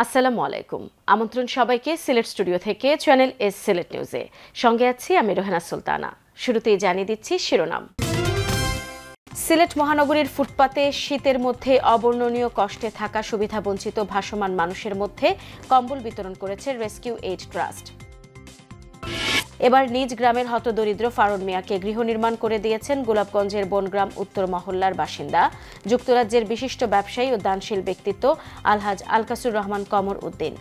আসসালামু আলাইকুম। আমন্ত্রণ সবাইকে সিলেট স্টুডিও থেকে চ্যানেল এস সিলেট নিউজে। সঙ্গে আছি আমি রোহেনা সুলতানা। শুরুতেই জানিয়ে দিচ্ছি শিরোনাম। সিলেট মহানগরীর ফুটপাতে শীতের মধ্যে অবর্ণনীয় কষ্টে থাকা সুবিধাবঞ্চিত ভাসমান মানুষের মধ্যে কম্বল বিতরণ করেছে রেস্কিউ এইড ট্রাস্ট। এবার নিজ গ্রামের হতদরিদ্র ফারুন মিয়াকে গৃহ নির্মাণ করে দিয়েছেন গোলাপগঞ্জের বনগ্রাম উত্তর মহল্লার বাসিন্দা যুক্তরাজ্যের বিশিষ্ট ব্যবসায়ী ও দানশীল ব্যক্তিত্ব আলহাজ আলকাসুর রহমান কমর উদ্দিন।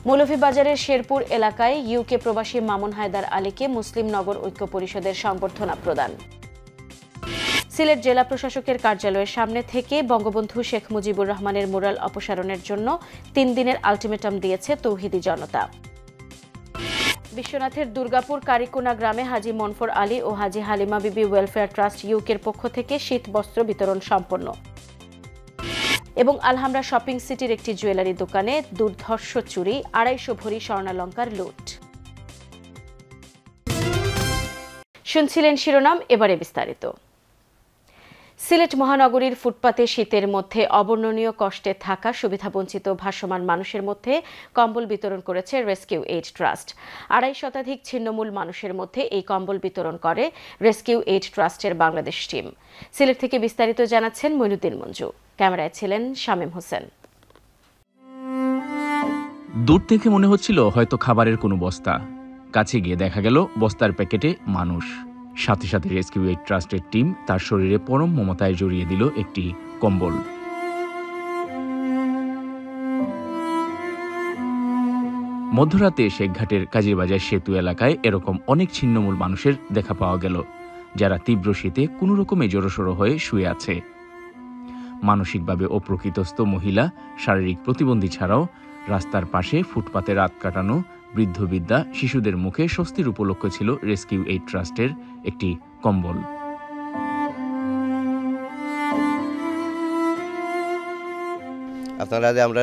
মৌলভীবাজারের শেরপুর এলাকায় ইউকে প্রবাসী মামুন হায়দার আলীকে মুসলিম নগর ঐক্য পরিষদের সংবর্ধনা প্রদান। সিলেট জেলা প্রশাসকের কার্যালয়ের সামনে থেকে বঙ্গবন্ধু শেখ মুজিবুর রহমানের মুরাল অপসারণের জন্য 3 দিনের আলটিমেটাম দিয়েছে তৌহিদি জনতা। বিশ্বনাথের দুর্গাপুর কারিকোনা গ্রামে হাজি মনফর আলী ও হাজি হালিমা বিবি ওয়েলফেয়ার ট্রাস্ট ইউকের পক্ষ থেকে শীত বস্ত্র বিতরণ সম্পন্ন। এবং আলহামরা শপিং সিটির একটি জুয়েলারি দোকানে দুর্ধর্ষ চুরি, 250 ভরি স্বর্ণালংকার লুট। শুনছিলেন শিরোনাম, এবারে বিস্তারিত। সিলেট মহানগরীর ফুটপাতে শীতের মধ্যে অবর্ণনীয় কষ্টে থাকা সুবিধাবঞ্চিত ভাসমান মানুষের মধ্যে কম্বল বিতরণ করেছে রেস্কিউ এইড ট্রাস্ট। 2.5 শতাধিক ছিন্নমূল মানুষের মধ্যে এই কম্বল বিতরণ করে রেস্কিউ এইড ট্রাস্টের বাংলাদেশ টিম। সিলেট থেকে বিস্তারিত জানাচ্ছেন মইনুদ্দিন মঞ্জু। ক্যামেরায় ছিলেন শামীম হোসেন। দূর থেকে মনে হচ্ছিল হয়তো খাবারের কোনো বস্তা, কাছে গিয়ে দেখা গেল বস্তার প্যাকেটে মানুষ। সাথে সাথে রেস্কিউ এইড ট্রাস্টের টিম তার শরীরে পরম মমতায় জড়িয়ে দিল একটি কম্বল। মধ্যরাতে শেখঘাটের কাজীরবাজার সেতু এলাকায় এরকম অনেক ছিন্নমূল মানুষের দেখা পাওয়া গেল, যারা তীব্র শীতে কোনো রকমে জড়সড় হয়ে শুয়ে আছে। মানসিকভাবে অপ্রকৃতস্থ মহিলা, শারীরিক প্রতিবন্ধী ছাড়াও রাস্তার পাশে ফুটপাতে রাত কাটানো বৃদ্ধ-বৃদ্ধা, শিশুদের মুখে স্বস্তির উপলক্ষ ছিল রেস্কিউ এইড ট্রাস্টের একটি কম্বল। আপনারা যে আমরা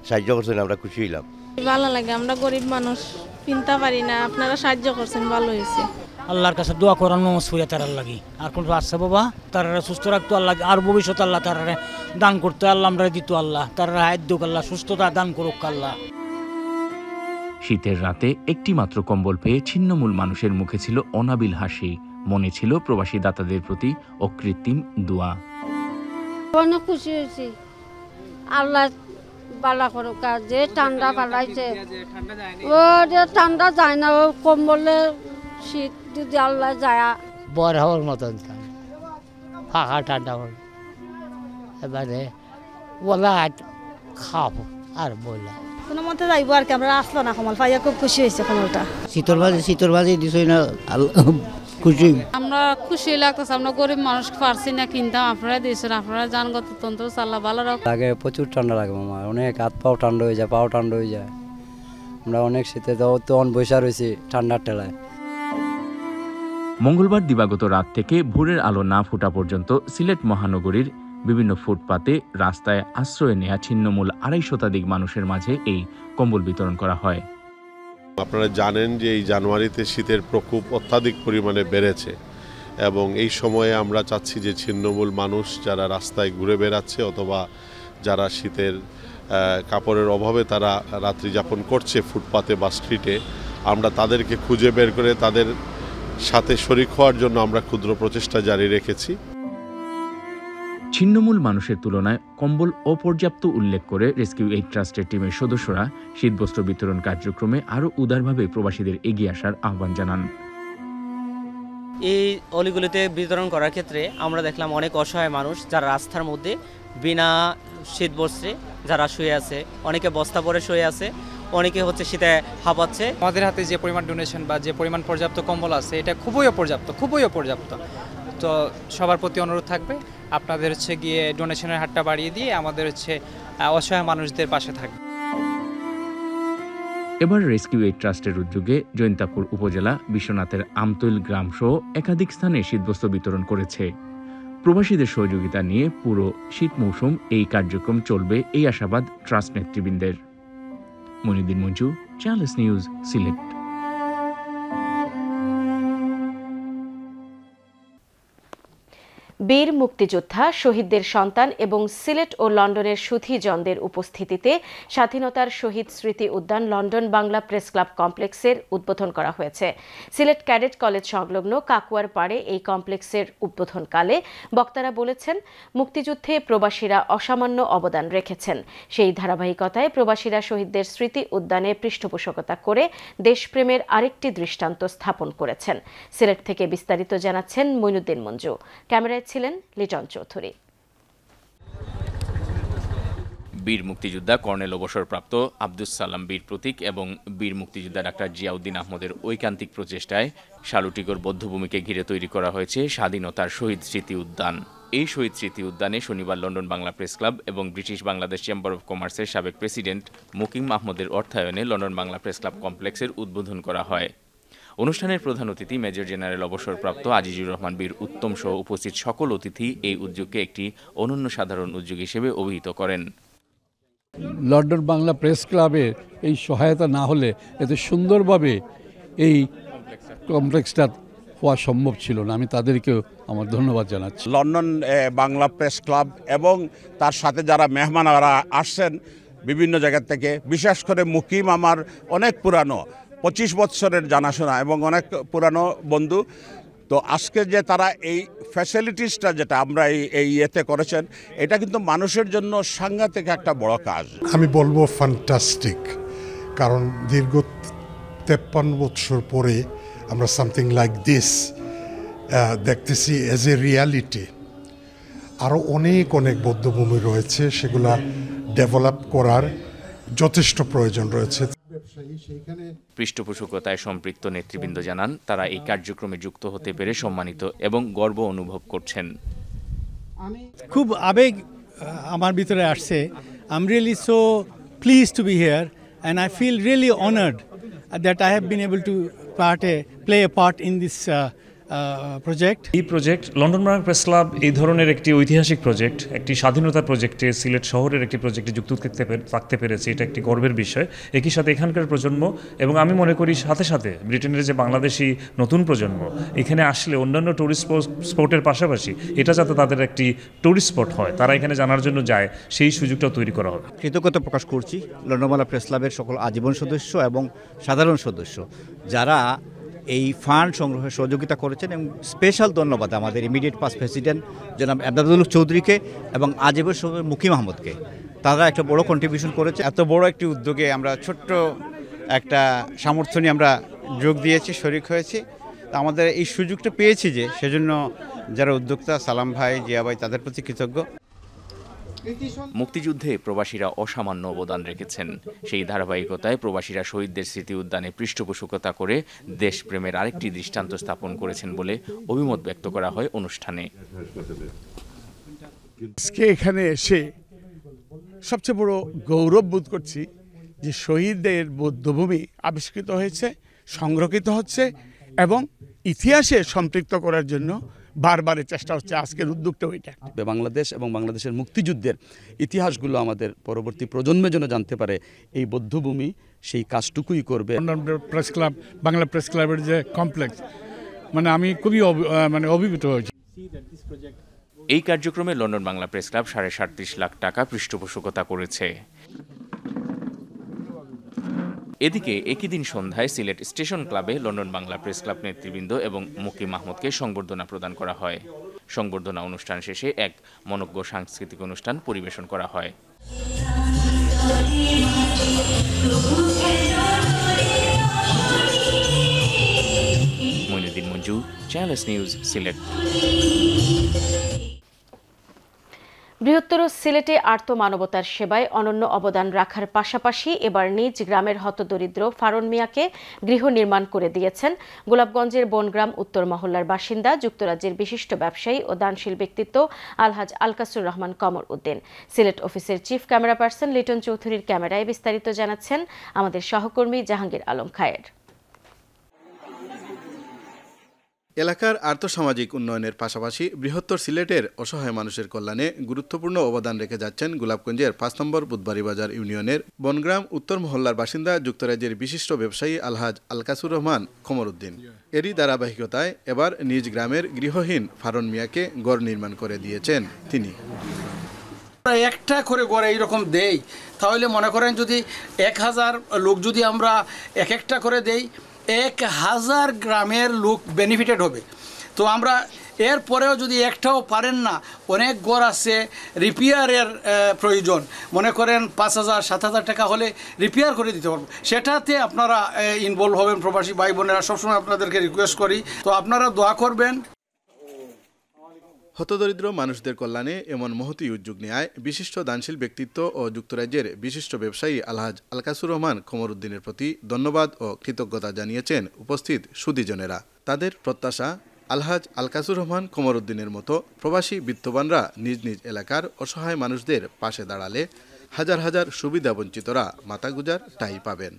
সাহায্য করছেন, আমরা খুশি হইলাম। ভালো লাগে, আমরা গরিব মানুষ, কিনতে পারি না, আপনারা সাহায্য করছেন, ভালো হয়েছে। আল্লাহর কাছে দোয়া করার নমস্কার করি তার লাগি। আর কোন আছে বাবা, তারা সুস্থ রাখতো আল্লাহ, আর ভবিষ্যৎ আল্লাহ তারা দান করতে আল্লাহ আমরা দিত আল্লাহ, তারা হায়াত দুক আল্লাহ, সুস্থতা দান করুক আল্লাহ। শীতের রাতে একটি মাত্র কম্বল পেয়ে ছিন্নমূল মানুষের মুখে ছিল অনাবিল হাসি, মনে ছিল প্রবাসী দাতাদের প্রতি অকৃত্রিম দোয়া। অনেক খুশি হয়েছি, আল্লাহ বালা করুক। যে ঠান্ডা পালাইছে, ও যে ঠান্ডা যায় না, ও কম্বলে শীত যদি আল্লাহ যায় বর হওয়ার মতন ফাঁকা ঠান্ডা হল। এবারে বলা খাবো আর বললা কোনো মতে যাইব আর কি, আমরা আসলো না কমল পাইয়া খুব খুশি হয়েছে। কমলটা শীতল ভাজি দিছই না, খুশি। আমরা খুশি লাগতেছে, আমরা গরিব মানুষ পারছি না কিনতাম, আপনারা দিয়েছেন, আপনারা জানগত তন্ত্র চাল্লা ভালো রাখ। লাগে প্রচুর ঠান্ডা লাগে মামা, অনেক হাত পাও ঠান্ডা হয়ে যায়, পাও ঠান্ডা হয়ে যায়। আমরা অনেক শীতে তো বৈশা রয়েছি ঠান্ডার টেলায়। মঙ্গলবার দিবাগত রাত থেকে ভোরের আলো না ফোটা পর্যন্ত সিলেট মহানগরীর বিভিন্ন ফুটপাতে রাস্তায় আশ্রয় নেয়া ছিন্নমূল 2.5 শতাধিক মানুষের মাঝে এই কম্বল বিতরণ করা হয়। আপনারা জানেন যে এই জানুয়ারিতে শীতের প্রকোপ অত্যাধিক পরিমাণে বেড়েছে এবং এই সময়ে আমরা চাচ্ছি যে ছিন্নমূল মানুষ যারা রাস্তায় ঘুরে বেড়াচ্ছে অথবা যারা শীতের কাপড়ের অভাবে তারা রাত্রি যাপন করছে ফুটপাতে বা স্ট্রিটে, আমরা তাদেরকে খুঁজে বের করে তাদের সাথে শরিক হওয়ার জন্য আমরা ক্ষুদ্র প্রচেষ্টা জারি রেখেছি। ছিন্নমূল মানুষের তুলনায় কম্বল অপর্যাপ্ত উল্লেখ করে রেস্কিউ এইড ট্রাস্টের টিমের সদস্যরা শীতবস্ত্র বিতরণ কার্যক্রমে আরও উদারভাবে প্রবাসীদের এগিয়ে আসার আহ্বান জানান। এই অলিগুলিতে বিতরণ করার ক্ষেত্রে আমরা দেখলাম অনেক অসহায় মানুষ যারা রাস্তার মধ্যে বিনা শীতবস্ত্রে যারা শুয়ে আছে, অনেকে বস্তা পরে শুয়ে আছে, অনেকে হচ্ছে শীতে হাঁপাচ্ছে। আমাদের হাতে যে পরিমাণ ডোনেশন বা যে পরিমাণ পর্যাপ্ত কম্বল আছে, এটা খুবই অপর্যাপ্ত। তো সবার প্রতি অনুরোধ থাকবে, আপনাদের হচ্ছে গিয়ে ডোনেশনের হারটা বাড়িয়ে দিয়ে আমাদের হচ্ছে অসহায় মানুষদের পাশে থাকবে। এবার রেস্কিউ এইড ট্রাস্টের উদ্যোগে জৈন্তাপুর উপজেলা বিশ্বনাথের আমতৈল গ্রাম সহ একাধিক স্থানে শীতবস্ত্র বিতরণ করেছে। প্রবাসীদের সহযোগিতা নিয়ে পুরো শীত মৌসুম এই কার্যক্রম চলবে, এই আশাবাদ ট্রাস্ট নেতৃবৃন্দের। Moinuddin Manju, channel news, Sylhet. বীর মুক্তিযোদ্ধা, শহীদদের সন্তান এবং সিলেট ও লন্ডনের সুধীজনদের উপস্থিতিতে স্বাধীনতার শহীদ স্মৃতি উদ্যান লন্ডন বাংলা প্রেস ক্লাব কমপ্লেক্সের উদ্বোধন করা হয়েছে। সিলেট ক্যাডেট কলেজ সংলগ্ন কাকুয়ার পাড়ে এই কমপ্লেক্সের উদ্বোধনকালে বক্তারা বলেছেন, মুক্তিযুদ্ধে প্রবাসীরা অসামান্য অবদান রেখেছেন। সেই ধারাবাহিকতায় প্রবাসীরা শহীদদের স্মৃতি উদ্যানে পৃষ্ঠপোষকতা করে দেশপ্রেমের আরেকটি দৃষ্টান্ত স্থাপন করেছেন। সিলেট থেকে বিস্তারিত জানাচ্ছেন মইনুদ্দিন মঞ্জু। ক্যামেরায় ছিলেন লিটন চৌধুরী। বীর মুক্তিযোদ্ধা কর্নেল অবসরপ্রাপ্ত আব্দুস সালাম বীর প্রতীক এবং বীর মুক্তিযোদ্ধা ডাক্তার জিয়াউদ্দিন আহমদের ঐকান্তিক প্রচেষ্টায় শালুটিগড় বধ্যভূমিকে ঘিরে তৈরি করা হয়েছে স্বাধীনতার শহীদ স্মৃতি উদ্যান। এই শহীদ স্মৃতি উদ্যানে শনিবার লন্ডন বাংলা প্রেস ক্লাব এবং ব্রিটিশ বাংলাদেশ চেম্বার অব কমার্সের সাবেক প্রেসিডেন্ট মুকিম আহমদের অর্থায়নে লন্ডন বাংলা প্রেস ক্লাব কমপ্লেক্সের উদ্বোধন করা হয়। অনুষ্ঠানের প্রধান অতিথি মেজর জেনারেল অবসরপ্রাপ্ত আজিজুর রহমান বীর উত্তম সহ উপস্থিত সকল অতিথি এই উদ্যোগকে একটি অনন্য সাধারণ উদ্যোগ হিসেবে অভিহিত করেন। লন্ডন বাংলা প্রেস ক্লাবের এই সহায়তা না হলে এত সুন্দরভাবে এই কমপ্লেক্সটা হওয়া সম্ভব ছিল না। আমি তাদেরকেও আমার ধন্যবাদ জানাচ্ছি। লন্ডন বাংলা প্রেস ক্লাব এবং তার সাথে যারা মেহমানরা আসছেন বিভিন্ন জায়গা থেকে, বিশেষ করে মুকিম আমার অনেক পুরানো 25 বছরের জানাশোনা এবং অনেক পুরানো বন্ধু। তো আজকে যে তারা এই ফ্যাসিলিটিসটা যেটা আমরা এই ইয়েতে করেছেন, এটা কিন্তু মানুষের জন্য সাংঘাতিক একটা বড় কাজ। আমি বলবো ফ্যান্টাস্টিক, কারণ দীর্ঘ 53 বছর পরে আমরা সামথিং লাইক দিস দেখতেছি এজ এ রিয়ালিটি। আরও অনেক বৌদ্ধভূমি রয়েছে, সেগুলা ডেভেলপ করার যথেষ্ট প্রয়োজন রয়েছে। পৃষ্ঠপোষকতায় সম্পৃক্ত নেতৃবৃন্দ জানান, তারা এই কার্যক্রমে যুক্ত হতে পেরে সম্মানিত এবং গর্ব অনুভব করছেন। খুব আবেগ আমার ভিতরে আসছে। I am really so pleased to be here and I feel really honoured that I have been able to play a part in this project. এই project London Bangla press club এই ধরনের একটি ঐতিহাসিক প্রজেক্ট, একটি স্বাধীনতার প্রজেক্টে, সিলেট শহরের একটি প্রজেক্টে যুক্ত থাকতে পেরেছে, এটা একটি গর্বের বিষয়। একই সাথে এখানকার প্রজন্ম এবং আমি মনে করি সাথে সাথে ব্রিটেনের যে বাংলাদেশি নতুন প্রজন্ম এখানে আসলে অন্যান্য টুরিস্ট স্পটের পাশাপাশি এটা যাতে তাদের একটি টুরিস্ট স্পট হয়, তারা এখানে জানার জন্য যায়, সেই সুযোগটাও তৈরি করা হবে। কৃতজ্ঞতা প্রকাশ করছি লন্ডন বাংলা প্রেস ক্লাবের সকল আজীবন সদস্য এবং সাধারণ সদস্য যারা এই ফান্ড সংগ্রহে সহযোগিতা করেছেন, এবং স্পেশাল ধন্যবাদ আমাদের ইমিডিয়েট পাস্ট প্রেসিডেন্ট জনাব আব্দুল চৌধুরীকে এবং আজীবন মুকিম আহমদকে। তারা একটা বড় কন্ট্রিবিউশন করেছে। এত বড় একটি উদ্যোগে আমরা ছোট্ট একটা সামর্থ্য নিয়ে আমরা যোগ দিয়েছি, শরিক হয়েছি। তা আমাদের এই সুযোগটা পেয়েছি যে, সেজন্য যারা উদ্যোক্তা সালাম ভাই, জিয়া ভাই, তাদের প্রতি কৃতজ্ঞ। মুক্তিযুদ্ধে প্রবাসীরা অসামান্য অবদান রেখেছেন। সেই ধারাবাহিকতায় প্রবাসীরা শহীদদের স্মৃতি উদ্যানে পৃষ্ঠপোষকতা করে দেশপ্রেমের আরেকটি দৃষ্টান্ত স্থাপন করেছেন বলে অভিমত ব্যক্ত করা হয় অনুষ্ঠানে। আজকে এখানে এসে সবচেয়ে বড় গৌরব বোধ করছি যে শহীদদের বৌদ্ধভূমি আবিষ্কৃত হয়েছে, সংরক্ষিত হচ্ছে এবং ইতিহাসে সম্পৃক্ত করার জন্য বারবার চেষ্টা হচ্ছে। আজকের উদ্যোগটা ওইটা। বাংলাদেশ এবং বাংলাদেশের মুক্তিযুদ্ধের ইতিহাসগুলো আমাদের পরবর্তী প্রজন্মের জন্য জানতে পারে, এই বৌদ্ধভূমি সেই কাজটুকুই করবে। London press club, Bangla press ক্লাবের যে কমপ্লেক্স, আমি খুবই অভিভূত হয়েছি। এই কার্যক্রমে London Bangla press club 37.5 lakh টাকা পৃষ্ঠপোষকতা করেছে। এদিকে একই দিন সন্ধ্যায় সিলেট স্টেশন ক্লাবে লন্ডন বাংলা প্রেস ক্লাব নেতৃবৃন্দ এবং মুকিম আহমদকে সংবর্ধনা প্রদান করা হয়। সংবর্ধনা অনুষ্ঠান শেষে এক মনোজ্ঞ সাংস্কৃতিক অনুষ্ঠান পরিবেশন করা হয়। Moinuddin Manju, channel S news, Sylhet. বৃহত্তর সিলেটে আর্ত মানবতার সেবায় অনন্য অবদান রাখার পাশাপাশি এবার নিজ গ্রামের হতদরিদ্র ফারুন মিয়াকে গৃহ নির্মাণ করে দিয়েছেন গোলাপগঞ্জের বনগ্রাম উত্তর মহল্লার বাসিন্দা যুক্তরাজ্যের বিশিষ্ট ব্যবসায়ী ও দানশীল ব্যক্তিত্ব আলহাজ আলকাসুর রহমান কমর উদ্দিন। সিলেট অফিসের চিফ ক্যামেরা পার্সন লিটন চৌধুরীর ক্যামেরায় বিস্তারিত জানাচ্ছেন আমাদের সহকর্মী জাহাঙ্গীর আলম খায়ের। এলাকার আর্থসামাজিক উন্নয়নের পাশাপাশি বৃহত্তর সিলেটের অসহায় মানুষের কল্যাণে গুরুত্বপূর্ণ অবদান রেখে যাচ্ছেন গোলাপগঞ্জের ৫ নম্বর বুধবাড়িবাজার ইউনিয়নের বনগ্রাম উত্তর মহল্লার বাসিন্দা যুক্তরাজ্যের বিশিষ্ট ব্যবসায়ী আলহাজ আলকাসুর রহমান কমরউদ্দিন। এরই ধারাবাহিকতায় এবার নিজ গ্রামের গৃহহীন ফারন মিয়াকে ঘর নির্মাণ করে দিয়েছেন তিনি। একটা করে গড়ে এইরকম দেই তাহলে মনে করেন যদি ১,০০০ লোক যদি আমরা একটা করে দেই ১,০০০ গ্রামের লোক বেনিফিটেড হবে। তো আমরা এরপরেও যদি একটাও পারেন না, অনেক ঘর আছে রিপেয়ারের প্রয়োজন, মনে করেন ৫,০০০ ৭,০০০ টাকা হলে রিপেয়ার করে দিতে পারবো, সেটাতে আপনারা ইনভলভ হবেন। প্রবাসী ভাই বোনেরা সবসময় আপনাদেরকে রিকোয়েস্ট করি, তো আপনারা দোয়া করবেন। হতদরিদ্র মানুষদের কল্যাণে এমন মহতী উদ্যোগ নেয় বিশিষ্ট দানশীল ব্যক্তিত্ব ও যুক্তরাজ্যের বিশিষ্ট ব্যবসায়ী আলহাজ আলকাসুর রহমান কমরউদ্দিনের প্রতি ধন্যবাদ ও কৃতজ্ঞতা জানিয়েছেন উপস্থিত সুধীজনেরা। তাদের প্রত্যাশা, আলহাজ আলকাসুর রহমান কমরউদ্দিনের মতো প্রবাসী বিত্তবানরা নিজ নিজ এলাকার অসহায় মানুষদের পাশে দাঁড়ালে হাজার হাজার সুবিধাবঞ্চিতরা মাথা গুজার ঠাঁই পাবেন।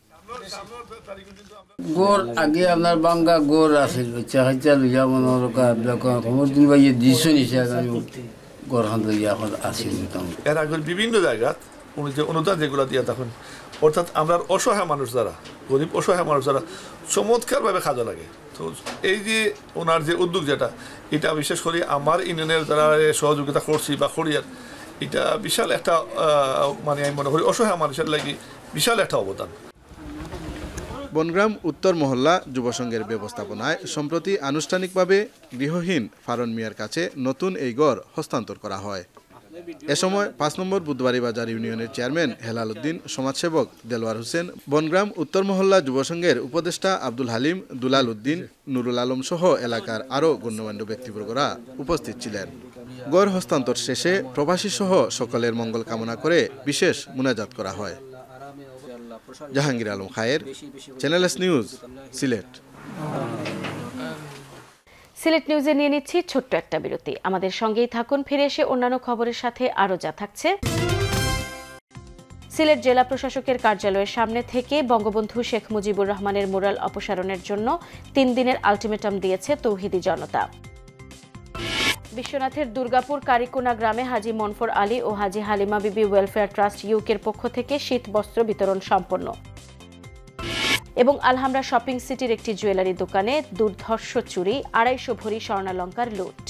গোর আগে আপনার বাঙ্গা গোর আছিল চাহিদা লইয়া কমরউদ্দিন ভাই দিছো নিছে আমি গোর হান লইয়া আছিল। এর আগে বিভিন্ন জায়গাত উনি যে অনুদান যেগুলো দিয়া তখন, অর্থাৎ আমরা অসহায় মানুষ যারা, গরিব অসহায় মানুষ যারা চমৎকারভাবে কাজে লাগে। তো এই যে ওনার যে উদ্যোগ যেটা, এটা বিশেষ করে আমার ইউনিয়নের যারা সহযোগিতা করছি বা করিয়ার, এটা বিশাল একটা মানে আমি মনে করি অসহায় মানুষের লাগি বিশাল একটা অবদান। বনগ্রাম উত্তর মহল্লা যুবসংঘের ব্যবস্থাপনায় সম্প্রতি আনুষ্ঠানিকভাবে গৃহহীন ফারন মিয়ার কাছে নতুন এই ঘর হস্তান্তর করা হয়। এ সময় ৫ নম্বর বুধবাড়িবাজার ইউনিয়নের চেয়ারম্যান হেলাল উদ্দিন, সমাজসেবক দেলোয়ার হোসেন, বনগ্রাম উত্তর মহল্লা যুবসংঘের উপদেষ্টা আব্দুল হালিম, দুলাল উদ্দিন, নুরুল আলম সহ এলাকার আরও গণ্যমান্য ব্যক্তিবর্গরা উপস্থিত ছিলেন। ঘর হস্তান্তর শেষে প্রবাসী সহ সকলের মঙ্গল কামনা করে বিশেষ মুনাজাত করা হয়। Jahangir Alam Khayer, channel S news, Sylhet. Sylhet নিউজে নিয়ে নিচ্ছি ছোট্ট একটা বিরতি। আমাদের সঙ্গেই থাকুন, ফিরে এসে অন্যান্য খবরের সাথে আরও যা থাকছে। সিলেট জেলা প্রশাসকের কার্যালয়ের সামনে থেকে বঙ্গবন্ধু শেখ মুজিবুর রহমানের মুরাল অপসারণের জন্য ৩ দিনের আলটিমেটাম দিয়েছে তৌহিদি জনতা। বিশ্বনাথের দুর্গাপুর কারিকোনা গ্রামে হাজি মনফর আলী ও হাজি হালিমা বিবি ওয়েলফেয়ার ট্রাস্ট ইউকের পক্ষ থেকে শীত বস্ত্র বিতরণ সম্পন্ন। এবং আলহামরা শপিং সিটির একটি জুয়েলারি দোকানে দুর্ধর্ষ চুরি, ২৫০ ভরি স্বর্ণালঙ্কার লুট।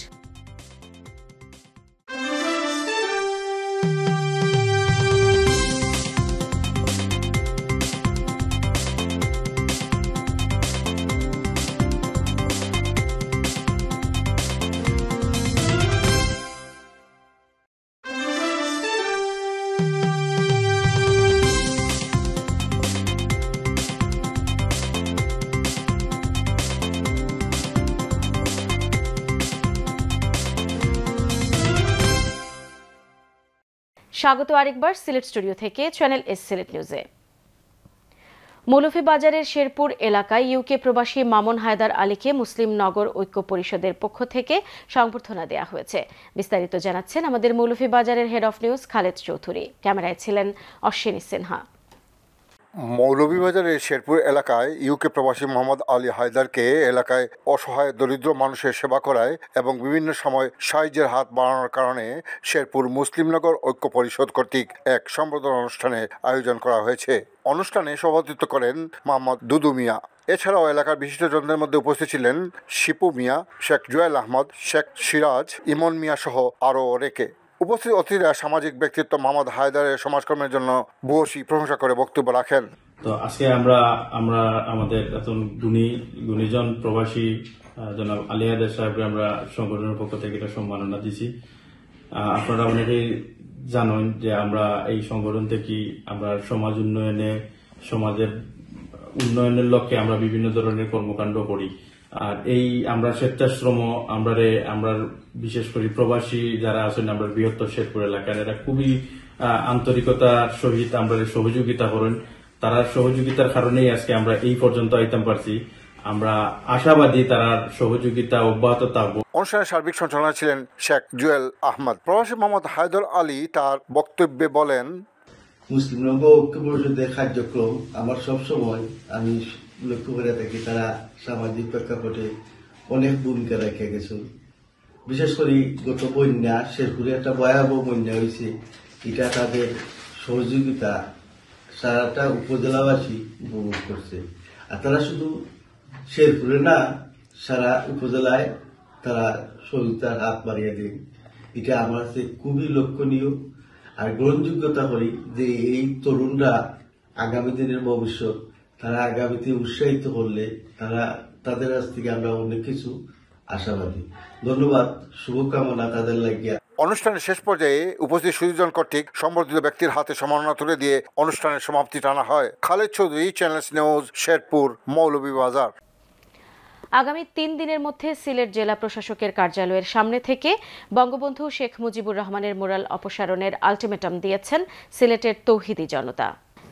স্বাগত আরেকবার সিলেট স্টুডিও থেকে চ্যানেল এস সিলেট নিউজে। মৌলভীবাজারের শেরপুর এলাকায় ইউকে প্রবাসী মামুন হায়দার আলীকে মুসলিম নগর ঐক্য পরিষদের পক্ষ থেকে সংবর্ধনা দেওয়া হয়েছে। বিস্তারিত জানাচ্ছেন আমাদের মৌলভীবাজারের head of news Khaled Chowdhury. ক্যামেরায় ছিলেন অশ্বিনী সিনহা। মৌলভীবাজারের শেরপুর এলাকায় ইউকে প্রবাসী মোহাম্মদ আলী হায়দারকে এলাকায় অসহায় দরিদ্র মানুষের সেবা করায় এবং বিভিন্ন সময় সাহায্যের হাত বাড়ানোর কারণে শেরপুর মুসলিমনগর ঐক্য পরিষদ কর্তৃক এক সম্বর্ধনা অনুষ্ঠানের আয়োজন করা হয়েছে। অনুষ্ঠানে সভাপতিত্ব করেন মোহাম্মদ দুদু মিয়া। এছাড়াও এলাকার বিশিষ্টজনদের মধ্যে উপস্থিত ছিলেন শিপু মিয়া, শেখ জুয়েল আহমদ, শেখ সিরাজ, ইমন মিয়া সহ আরও অনেকে। উপস্থিত অতিথিরা সামাজিক ব্যক্তিত্ব মোহাম্মদ হায়দারের সমাজকর্মের জন্য ভূয়সী প্রশংসা করে বক্তব্য রাখেন। তো আজকে আমরা আমাদের এতজন গুণীজন প্রবাসী জনাব আলী হায়দার সাহেবকে আমরা সংগঠনের পক্ষ থেকে এটা সম্মাননা দিছি। আপনারা অনেকেই জানেন যে আমরা এই সংগঠন থেকে আমরা সমাজ উন্নয়নে, সমাজের উন্নয়নের লক্ষ্যে আমরা বিভিন্ন ধরনের কর্মকাণ্ড করি। আর এই আমরা স্বেচ্ছাশ্রম আমরা বিশেষ করে প্রবাসী যারা আছেন আমরা বৃহত্তর শেরপুর এলাকার, এরা খুবই আন্তরিকতার সহিত আমরা সহযোগিতা করেন। তারা সহযোগিতার কারণেই আজকে আমরা এই পর্যন্ত আইতাম পারছি। আমরা আশাবাদী তার সহযোগিতা অব্যাহত থাকবো। অনুষ্ঠানে সার্বিক সঞ্চালনা ছিলেন শেখ জুয়েল আহমদ। প্রবাসী মোহাম্মদ হায়দার আলী তার বক্তব্যে বলেন, মুসলিম নগর ঐক্য পরিষদের কার্যক্রম আমার সবসময় আমি লক্ষ্য করে থাকি, তারা সামাজিক প্রেক্ষাপটে অনেক ভূমিকা রেখে গেছেন। বিশেষ করে গত বন্যা শেরপুরে একটা ভয়াবহ বন্যা হয়েছে, এটা তাদের সহযোগিতা সারাটা উপজেলাবাসী উপভোগ করছে। আর তারা শুধু শেরপুরে না, সারা উপজেলায় তারা সহযোগিতার হাত বাড়িয়ে দেন। এটা আমার কাছে খুবই লক্ষণীয় আর গ্রহণযোগ্যতা করি যে এই তরুণরা আগামী দিনের ভবিষ্যৎ, তারা আগামীতে উৎসাহিত করলে তাদের কাছ থেকে আমরা অনেক কিছু আশাবাদী। ধন্যবাদ, শুভকামনা তাদের লাগিয়া। অনুষ্ঠানের শেষ পর্যায়ে উপস্থিত সুদীজন কর্তৃক সম্বর্ধিত ব্যক্তির হাতে সম্মাননা তুলে দিয়ে অনুষ্ঠানের সমাপ্তি টানা হয়। Khaled Chowdhury, channel news, Sherpur, Moulvibazar. আগামী 3 দিনের মধ্যে সিলেট জেলা প্রশাসকের কার্যালয়ের সামনে থেকে বঙ্গবন্ধু শেখ মুজিবুর রহমানের মোরাল অপসারণের আলটিমেটাম দিয়েছেন সিলেটের তৌহিদি জনতা।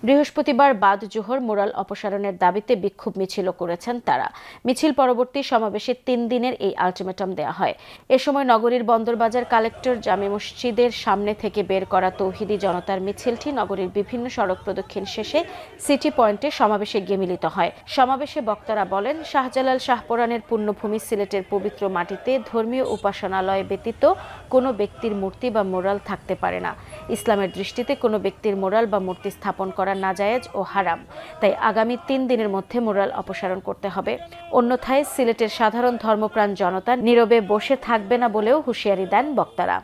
বৃহস্পতিবার বাদ জোহর মোরাল অপসারণের দাবিতে বিক্ষোভ মিছিলও করেছেন তারা। মিছিল পরবর্তী সমাবেশে 3 দিনের এই আলটিমেটাম দেওয়া হয়। এ সময় নগরীর বন্দরবাজার কালেক্টর জামে মসজিদের সামনে থেকে বের করা তৌহিদি জনতার মিছিলটি নগরীর বিভিন্ন সড়ক প্রদক্ষিণ শেষে সিটি পয়েন্টে সমাবেশে গিয়ে মিলিত হয়। সমাবেশে বক্তারা বলেন, শাহজালাল শাহপরানের পুণ্যভূমি সিলেটের পবিত্র মাটিতে ধর্মীয় উপাসনালয় ব্যতীত কোনো ব্যক্তির মূর্তি বা মোরাল থাকতে পারে না। ইসলামের দৃষ্টিতে কোনো ব্যক্তির মোরাল বা মূর্তি স্থাপন করা নাজায়েজ ও হারাম। তাই আগামী 3 দিনের মধ্যে মোরাল অপসারণ করতে হবে, অন্যথায় সিলেটের সাধারণ ধর্মপ্রাণ জনতা নীরবে বসে থাকবে না বলেও হুঁশিয়ারি দেন বক্তারা।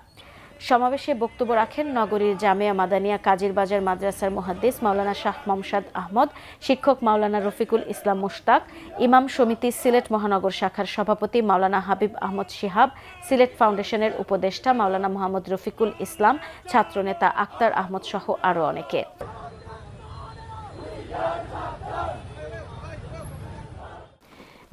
সমাবেশে বক্তব্য রাখেন নগরীর জামিয়া মাদানিয়া কাজীর বাজার মাদ্রাসার মুহাদ্দিস মাওলানা শাহ মমসাদ আহমদ, শিক্ষক মাওলানা রফিকুল ইসলাম মুশতাক, ইমাম সমিতি সিলেট মহানগর শাখার সভাপতি মাওলানা হাবিব আহমদ শিহাব, সিলেট ফাউন্ডেশনের উপদেষ্টা মাওলানা মোহাম্মদ রফিকুল ইসলাম, ছাত্রনেতা আক্তার আহমদ সহ আরও অনেকে।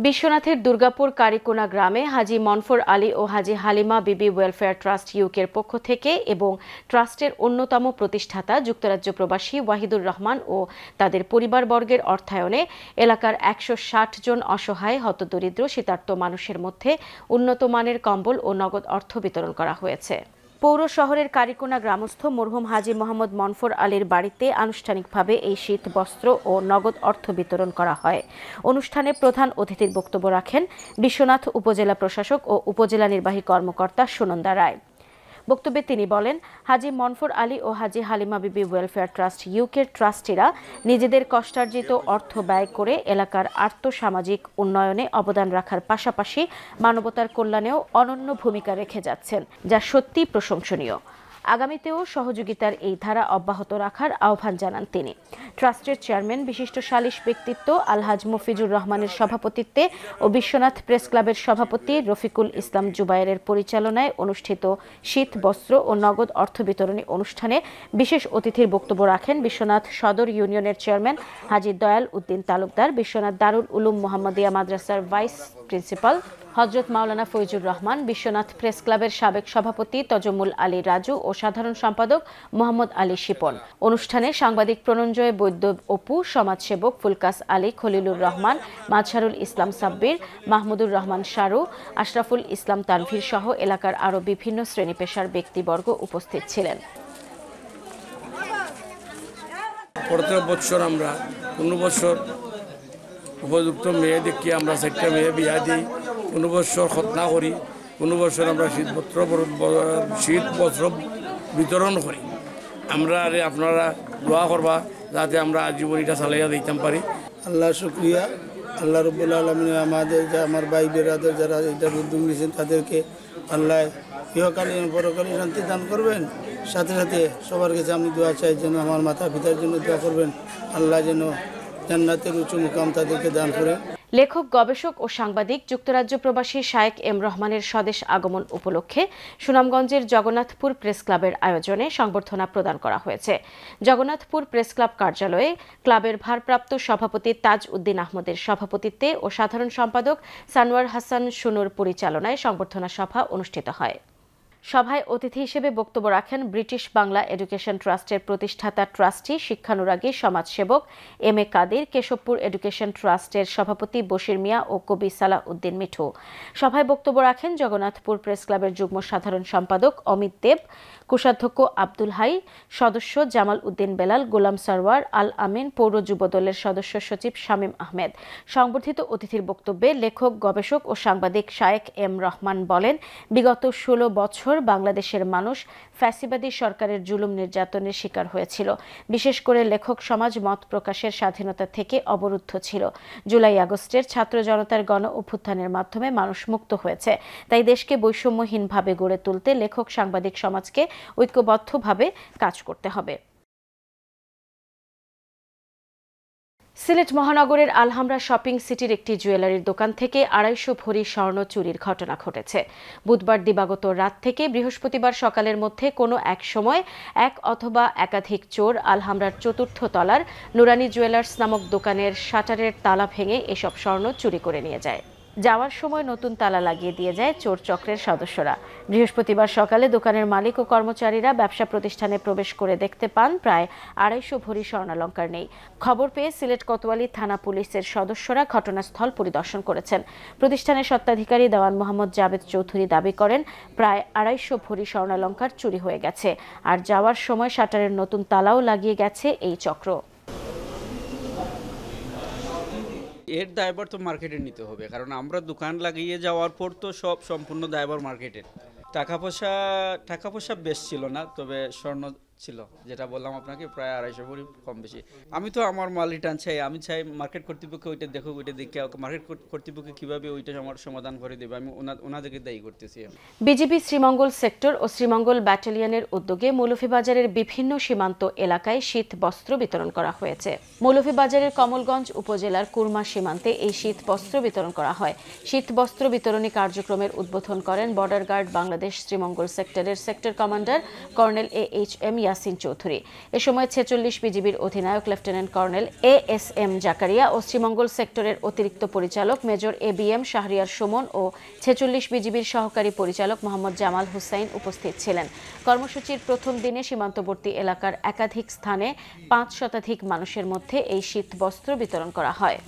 বিশ্বনাথের দুর্গাপুর কারিকোনা গ্রামে হাজি মনফর আলী ও হাজি হালিমা বিবি ওয়েলফেয়ার ট্রাস্ট ইউকের পক্ষ থেকে এবং ট্রাস্টের অন্যতম প্রতিষ্ঠাতা যুক্তরাজ্য প্রবাসী ওয়াহিদুর রহমান ও তাদের পরিবারবর্গের অর্থায়নে এলাকার 160 জন অসহায় হতদরিদ্র শীতার্ত মানুষের মধ্যে উন্নত মানের কম্বল ও নগদ অর্থ বিতরণ করা হয়েছে। পৌর শহরের কারিকোনা গ্রামস্থ মরহুম হাজি মোহাম্মদ মনফর আলীর বাড়িতে আনুষ্ঠানিকভাবে এই শীত বস্ত্র ও নগদ অর্থ বিতরণ করা হয়। অনুষ্ঠানে প্রধান অতিথির বক্তব্য রাখেন বিশ্বনাথ উপজেলা প্রশাসক ও উপজেলা নির্বাহী কর্মকর্তা সুনন্দা রায়। বক্তব্যে তিনি বলেন, হাজি মনফর আলী ও হাজি হালিমা বিবি ওয়েলফেয়ার ট্রাস্ট ইউকের ট্রাস্টিরা নিজেদের কষ্টার্জিত অর্থ ব্যয় করে এলাকার আর্থসামাজিক উন্নয়নে অবদান রাখার পাশাপাশি মানবতার কল্যাণেও অনন্য ভূমিকা রেখে যাচ্ছেন, যা সত্যি প্রশংসনীয়। আগামীতেও সহযোগিতার এই ধারা অব্যাহত রাখার আহ্বান জানান তিনি। ট্রাস্টের চেয়ারম্যান বিশিষ্ট সালিশ ব্যক্তিত্ব আলহাজ মফিজুর রহমানের সভাপতিত্বে ও বিশ্বনাথ প্রেস ক্লাবের সভাপতি রফিকুল ইসলাম জুবায়েরের পরিচালনায় অনুষ্ঠিত শীত বস্ত্র ও নগদ অর্থ বিতরণী অনুষ্ঠানে বিশেষ অতিথির বক্তব্য রাখেন বিশ্বনাথ সদর ইউনিয়নের চেয়ারম্যান হাজি দয়াল উদ্দিন তালুকদার, বিশ্বনাথ দারুল উলুম মোহাম্মদিয়া মাদ্রাসার vice principal Hazrat Maulana Faizur Rahman, Biswanath press ক্লাবের সাবেক সভাপতি তজমুল আলী রাজু ও সাধারণ সম্পাদক মোহাম্মদ আলী শিপন। অনুষ্ঠানে সাংবাদিক প্রণঞ্জয় বৈদ্য অপু, সমাজসেবক ফুলকাস আলী, খলিলুর রহমান, মাজহারুল ইসলাম সাব্বির, মাহমুদুর রহমান শারু, আশরাফুল ইসলাম তানভীর সহ এলাকার আরও বিভিন্ন শ্রেণী পেশার ব্যক্তিবর্গ উপস্থিত ছিলেন। প্রত্যেক বছর আমরা 15 বছর উপযুক্ত মেয়ে দেখিয়ে আমরা 4টা মেয়ে বিয়া দিই, 15 বছর খতনা করি, 15 বছর আমরা শীত বস্ত্র বিতরণ করি। আমরা আপনারা দোয়া করবা যাতে আমরা আজীবন এটা চালাইয়া দিতাম পারি। আল্লাহ শুক্রিয়া, আল্লাহ রব্বুল আলমিন আমাদের আমার ভাই বেরাদের যারা এটা উদ্যোগ নিয়েছেন তাদেরকে আল্লাহ ইহকালীন পরকালীন শান্তি দান করবেন। সাথে সাথে সবার কাছে আমি দোয়া চাই যেন আমার মাতা পিতার জন্য দোয়া করবেন, আল্লাহ যেন জান্নাতের উঁচু মুকাম তাদেরকে দান করে। লেখক, গবেষক ও সাংবাদিক যুক্তরাজ্য প্রবাসী শায়েক এম রহমানের স্বদেশ আগমন উপলক্ষে সুনামগঞ্জের জগন্নাথপুর প্রেস ক্লাবের আয়োজনে সংবর্ধনা প্রদান করা হয়েছে। জগন্নাথপুর প্রেস ক্লাব কার্যালয়ে ক্লাবের ভারপ্রাপ্ত সভাপতি তাজ উদ্দিন আহমদের সভাপতিত্বে ও সাধারণ সম্পাদক সানোয়ার হাসান সুনুর পরিচালনায় সংবর্ধনা সভা অনুষ্ঠিত হয়। সভায় অতিথি হিসেবে বক্তব্য রাখেন ব্রিটিশ বাংলা এডুকেশন ট্রাস্টের প্রতিষ্ঠাতা ট্রাস্টি, শিক্ষানুরাগী, সমাজসেবক M A Kadir, Keshabpur education ট্রাস্টের সভাপতি বশির মিয়া ও কবি সালাহ উদ্দিন মিঠু। সভায় বক্তব্য রাখেন জগন্নাথপুর প্রেস ক্লাবের যুগ্ম সাধারণ সম্পাদক অমিত দেব, কোষাধ্যক্ষ আব্দুল হাই, সদস্য জামাল উদ্দিন বেলাল, গোলাম সরওয়ার, আল আমিন, পৌর যুবদলের সদস্য সচিব শামীম আহমেদ। সংবর্ধিত অতিথির বক্তব্যে লেখক, গবেষক ও সাংবাদিক শায়েক এম রহমান বলেন, বিগত 16 বছর বাংলাদেশের মানুষ ফ্যাসিবাদী সরকারের জুলুম নির্যাতনের শিকার হয়েছিল। বিশেষ করে লেখক সমাজ মত প্রকাশের স্বাধীনতা থেকে অবরুদ্ধ ছিল। জুলাই আগস্টের ছাত্র জনতার গণ অভ্যুত্থানের মাধ্যমে মানুষ মুক্ত হয়েছে। তাই দেশকে বৈষম্যহীনভাবে গড়ে তুলতে লেখক সাংবাদিক সমাজকে ঐক্যবদ্ধভাবে কাজ করতে হবে। সিলেট মহানগরের আলহামরা শপিং সিটির একটি জুয়েলারির দোকান থেকে 250 ভরি স্বর্ণ চুরির ঘটনা ঘটেছে। বুধবার দিবাগত রাত থেকে বৃহস্পতিবার সকালের মধ্যে কোনো এক সময় এক অথবা একাধিক চোর আলহামরার 4র্থ তলার নুরানি জুয়েলার্স নামক দোকানের শাটারের তালা ভেঙে এসব স্বর্ণ চুরি করে নিয়ে যায়। যাওয়ার সময় নতুন তালা লাগিয়ে দিয়ে যায় চোর চক্রের সদস্যরা। বৃহস্পতিবার সকালে দোকানের মালিক ও কর্মচারীরা ব্যবসা প্রতিষ্ঠানে প্রবেশ করে দেখতে পান প্রায় 250 ভরি স্বর্ণালংকার নেই। খবর পেয়ে সিলেট কোতোয়ালি থানা পুলিশের সদস্যরা ঘটনাস্থল পরিদর্শন করেছেন। প্রতিষ্ঠানের স্বত্বাধিকারী দেওয়ান মোহাম্মদ জাবেদ চৌধুরী দাবি করেন, প্রায় 250 ভরি স্বর্ণালংকার চুরি হয়ে গেছে, আর যাওয়ার সময় শাটারের নতুন তালাও লাগিয়ে গেছে এই চক্র। এর দায়ভার তো মার্কেটে নিতে হবে, কারণ আমরা দোকান লাগিয়ে যাওয়ার পর তো সব সম্পূর্ণ দায়ভার মার্কেটের। টাকা পয়সা বেশ ছিল না, তবে স্বর্ণ ছিল, যেটা বললাম আপনাকে, প্রায় 250 ভরি কম বেশি। আমি তো আমার মাল রিটার্ন চাই, আমি চাই মার্কেট কর্তৃপক্ষ ওইটা দেখো, ওইটা দেখে মার্কেট কর্তৃপক্ষ কীভাবে ওইটা আমার সমাধান করে দেবে, আমি ওনাদেরকে দায়ী করতেছি। বিজিবি শ্রীমঙ্গল সেক্টর ও শ্রীমঙ্গল ব্যাটালিয়নের উদ্যোগে মৌলভীবাজারের বিভিন্ন সীমান্ত এলাকায় শীত বস্ত্র বিতরণ করা হয়েছে। মৌলভীবাজারের কমলগঞ্জ উপজেলার কুরমা সীমান্তে এই শীত বস্ত্র বিতরণ করা হয়। শীত বস্ত্র বিতরণী কার্যক্রমের উদ্বোধন করেন বর্ডার গার্ড বাংলাদেশ শ্রীমঙ্গল সেক্টরের sector commander colonel AHM Yasin Chowdhury. এ সময় 46 বিজিবির অধিনায়ক লেফটেন্যান্ট কর্নেল ASM জাকারিয়া ও শ্রীমঙ্গল সেক্টরের অতিরিক্ত পরিচালক মেজর ABM শাহরিয়ার সুমন ও 46 বিজিবির সহকারী পরিচালক মোহাম্মদ জামাল হুসাইন উপস্থিত ছিলেন। কর্মসূচির প্রথম দিনে সীমান্তবর্তী এলাকার একাধিক স্থানে 5 শতাধিক মানুষের মধ্যে এই শীত বস্ত্র বিতরণ করা হয়।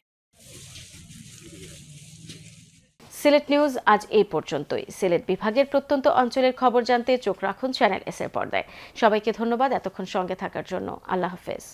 সিলেট নিউজ আজ এই পর্যন্তই। সিলেট বিভাগের প্রত্যন্ত অঞ্চলের খবর জানতে চোখ রাখুন চ্যানেল এস এর পর্দায়। সবাইকে ধন্যবাদ এতক্ষণ সঙ্গে থাকার জন্য। আল্লাহ হাফেজ।